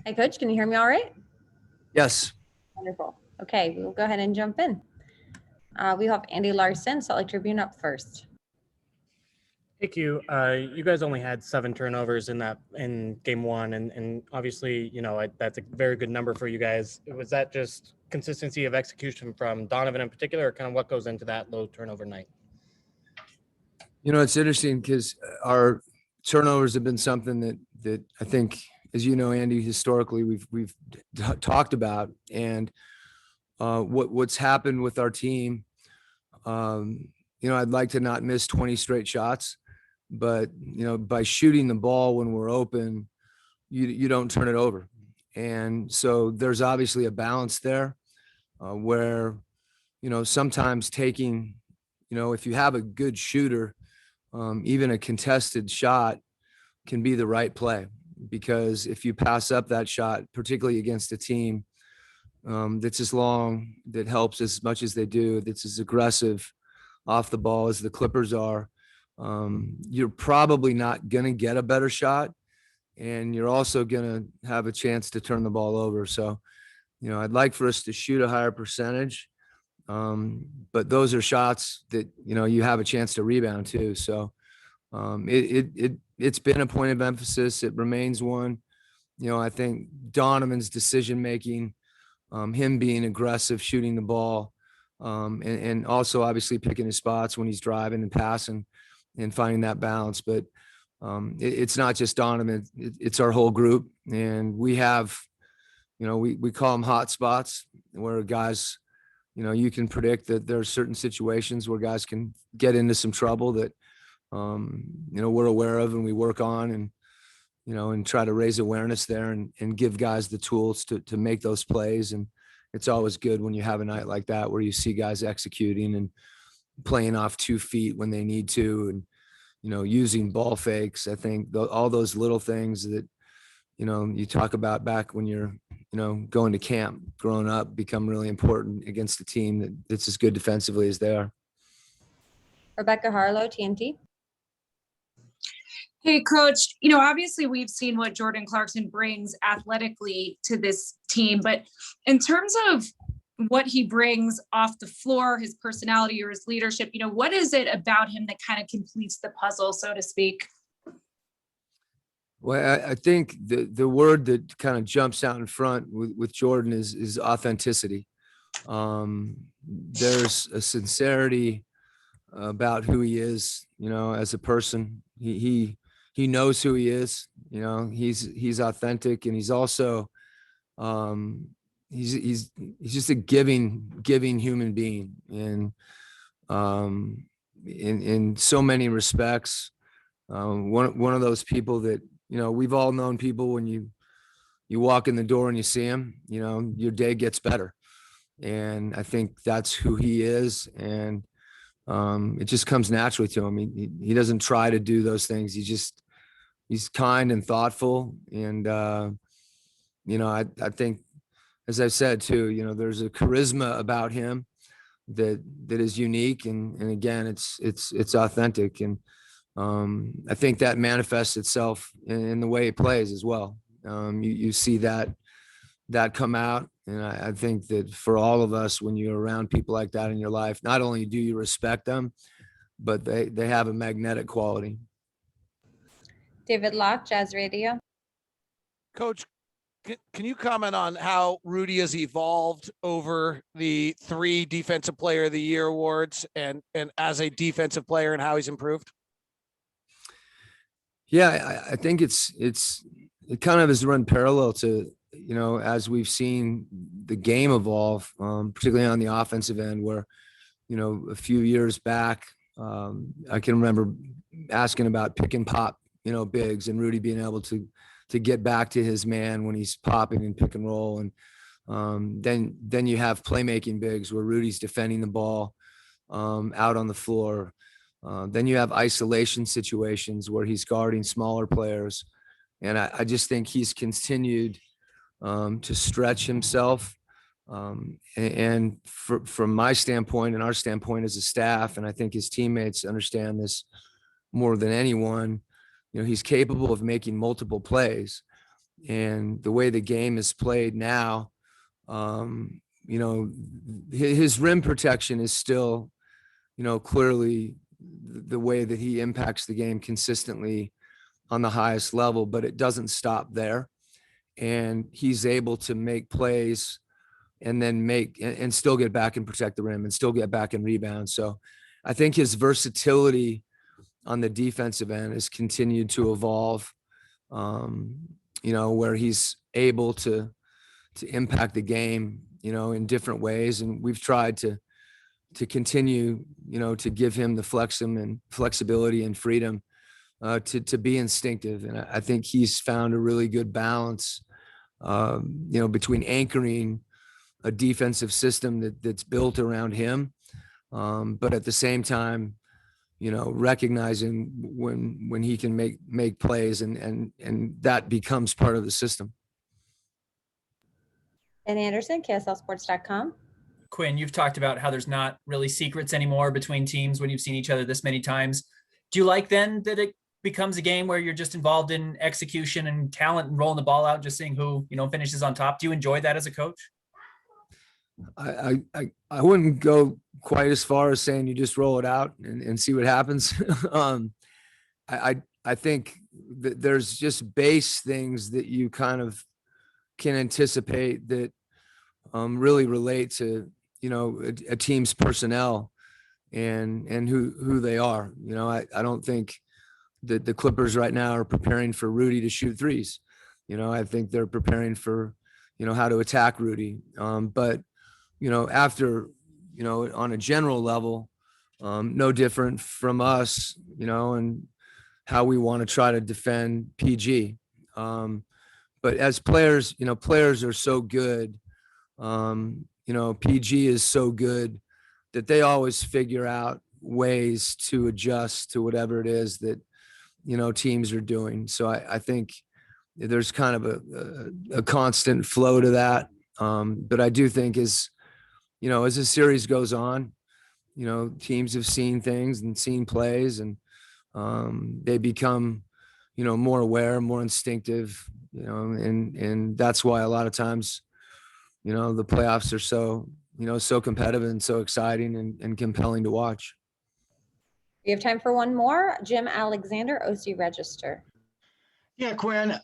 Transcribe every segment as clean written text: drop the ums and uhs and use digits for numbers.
Hi, Coach. Can you hear me all right? Yes. Wonderful. Okay, we will go ahead and jump in. We have Andy Larson, Salt Lake Tribune, up first. Hey Q, you guys only had 7 turnovers in game 1, and obviously, that's a very good number for you guys. Was that just consistency of execution from Donovan in particular, or kind of what goes into that low turnover night? It's interesting because our turnovers have been something that I think, as you know, Andy, historically we've talked about, and what's happened with our team. I'd like to not miss 20 straight shots, but by shooting the ball when we're open, you don't turn it over. And so there's obviously a balance there, where sometimes taking, if you have a good shooter, even a contested shot can be the right play, because if you pass up that shot, particularly against a team that's as long, that helps as much as they do, that's as aggressive off the ball as the Clippers are, you're probably not going to get a better shot, and you're also going to have a chance to turn the ball over. So, I'd like for us to shoot a higher percentage, but those are shots that, you have a chance to rebound too. So it's been a point of emphasis. It remains one. I think Donovan's decision-making, him being aggressive, shooting the ball, and also obviously picking his spots when he's driving and passing and finding that balance. But it's not just Donovan, it's our whole group. And we have, we call them hot spots, where guys, you can predict that there are certain situations where guys can get into some trouble that, we're aware of and we work on, and try to raise awareness there and give guys the tools to make those plays. And it's always good when you have a night like that, where you see guys executing and playing off 2 feet when they need to, and, using ball fakes. I think all those little things that, you talk about back when you're, going to camp growing up, become really important against a team that's as good defensively as they are. Rebecca Harlow, TNT. Hey, Coach, obviously we've seen what Jordan Clarkson brings athletically to this team, but in terms of what he brings off the floor, his personality or his leadership, what is it about him that kind of completes the puzzle, so to speak? Well, I think the word that kind of jumps out in front with Jordan is authenticity. There's a sincerity about who he is, as a person. He knows who he is. He's authentic, and he's also he's just a giving human being, and in so many respects, one of those people that, we've all known people, when you walk in the door and you see him, your day gets better. And I think that's who he is. And it just comes naturally to him. He doesn't try to do those things. He's kind and thoughtful. And, I think, as I've said too, there's a charisma about him that is unique. And again, it's authentic. And I think that manifests itself in the way he plays as well. You see that come out. And I think that for all of us, when you're around people like that in your life, not only do you respect them, but they have a magnetic quality. David Locke, Jazz Radio. Coach, can you comment on how Rudy has evolved over the 3 Defensive Player of the Year awards, and as a defensive player, and how he's improved? Yeah, I think it kind of has run parallel to, as we've seen the game evolve, particularly on the offensive end, where, a few years back, I can remember asking about pick and pop, bigs, and Rudy being able to get back to his man when he's popping and pick and roll. And then you have playmaking bigs where Rudy's defending the ball out on the floor. Then you have isolation situations where he's guarding smaller players. And I just think he's continued to stretch himself. And from my standpoint and our standpoint as a staff, and I think his teammates understand this more than anyone, he's capable of making multiple plays. and the way the game is played now, you know, his rim protection is still, you know, clearly the way that he impacts the game consistently on the highest level, but it doesn't stop there. And he's able to make plays and then make and still get back and protect the rim and still get back and rebound. So I think his versatility on the defensive end has continued to evolve, you know, where he's able to impact the game, you know, in different ways. And we've tried to continue, you know, to give him the flexibility and freedom to be instinctive. And I think he's found a really good balance, you know, between anchoring a defensive system that's built around him, but at the same time, you know, recognizing when he can make plays and that becomes part of the system. Ben Anderson, KSLSports.com. Quinn, you've talked about how there's not really secrets anymore between teams when you've seen each other this many times. Do you like then that it becomes a game where you're just involved in execution and talent and rolling the ball out, just seeing who, you know, finishes on top? Do you enjoy that as a coach? I wouldn't go quite as far as saying you just roll it out and see what happens. I think that there's just base things that you kind of can anticipate that really relate to, you know, a team's personnel and who they are. You know, I don't think that the Clippers right now are preparing for Rudy to shoot threes. You know, I think they're preparing for, you know, how to attack Rudy. But, you know, after, you know, on a general level, no different from us, you know, and how we want to try to defend PG. But as players, you know, players are so good. You know, PG is so good that they always figure out ways to adjust to whatever it is that, you know, teams are doing. So I think there's kind of a constant flow to that. But I do think as the series goes on, you know, teams have seen things and seen plays and they become, you know, more aware, more instinctive, you know, and that's why a lot of times, you know, the playoffs are so, you know, so competitive and so exciting and compelling to watch. We have time for one more. Jim Alexander, OC Register. Yeah, Quinn,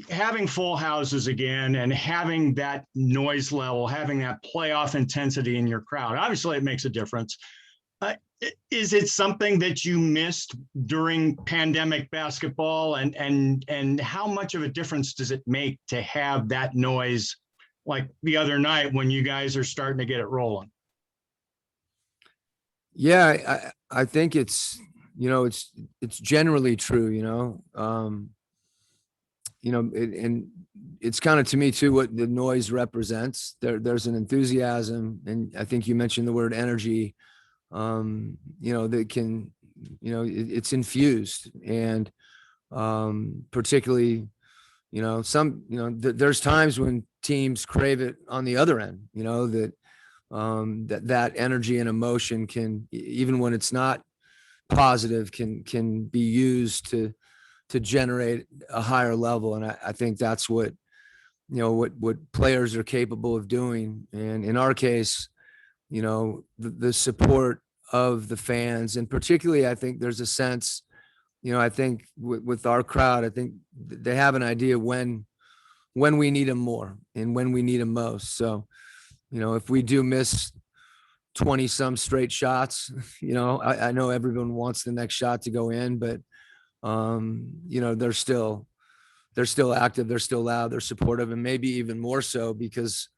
having full houses again and having that noise level, having that playoff intensity in your crowd, obviously it makes a difference. Is it something that you missed during pandemic basketball and how much of a difference does it make to have that noise like the other night when you guys are starting to get it rolling? Yeah, I think it's, you know, it's generally true, you know, and it's kind of to me too, what the noise represents. There's an enthusiasm. And I think you mentioned the word energy, you know, that can, you know, it's infused and particularly, you know, there's times when teams crave it on the other end, you know, that energy and emotion can, even when it's not positive, can be used to generate a higher level. And I think that's what, you know, what players are capable of doing. And in our case, you know, the support of the fans, and particularly, I think there's a sense, you know, I think with our crowd, I think they have an idea when we need them more and when we need them most. So, you know, if we do miss 20 some straight shots, you know, I know everyone wants the next shot to go in, but, you know, they're still active. They're still loud. They're supportive, and maybe even more so because,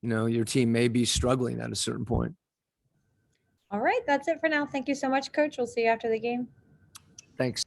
you know, your team may be struggling at a certain point. All right. That's it for now. Thank you so much, Coach. We'll see you after the game. Thanks.